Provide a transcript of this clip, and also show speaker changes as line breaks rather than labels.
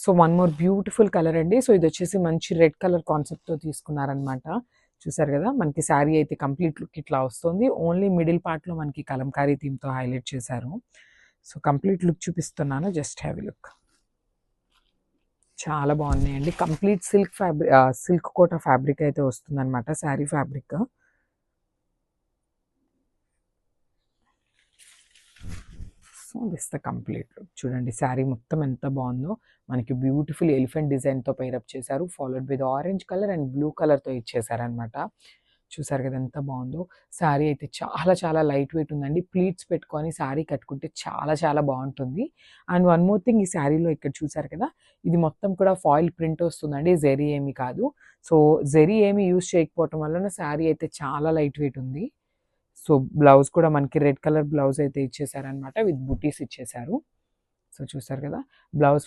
So one more beautiful colour అండి. So ఇది వచ్చేసి మంచి రెడ్ కలర్ కాన్సెప్ట్తో తీసుకున్నారనమాట. చూసారు కదా, మనకి శారీ అయితే కంప్లీట్ లుక్ ఇట్లా వస్తుంది. ఓన్లీ మిడిల్ పార్ట్లో మనకి కలంకారీ థీమ్తో హైలైట్ చేశారు. సో కంప్లీట్ లుక్ చూపిస్తున్నాను, జస్ట్ హ్యావ్ ఎ లుక్. చాలా బాగున్నాయండి. కంప్లీట్ సిల్క్ కోట ఫ్యాబ్రిక్ అయితే వస్తుందన్నమాట, sari fabric. So this the complete look. చూడండి శారీ మొత్తం ఎంత బాగుందో. మనకి బ్యూటిఫుల్ ఎలిఫెంట్ డిజైన్తో పైరప్ చేశారు, followed with orange colour and blue కలర్తో ఇచ్చేసారనమాట. చూసారు కదా ఎంత బాగుందో. శారీ అయితే చాలా చాలా లైట్ వెయిట్ ఉందండి. ప్లీట్స్ పెట్టుకొని శారీ కట్టుకుంటే చాలా చాలా బాగుంటుంది. అండ్ వన్ మోర్ థింగ్, ఈ శారీలో ఇక్కడ చూసారు కదా, ఇది మొత్తం కూడా ఫాయిల్ ప్రింట్ వస్తుందండి, జెరీ ఏమి కాదు. సో జెరీ ఏమి యూజ్ చేయకపోవటం వలన శారీ అయితే చాలా లైట్ వెయిట్ ఉంది. సో బ్లౌజ్ కూడా మనకి రెడ్ కలర్ బ్లౌజ్ అయితే ఇచ్చేసారనమాట, విత్ బుటీస్ ఇచ్చేసారు. సో చూసారు కదా, బ్లౌజ్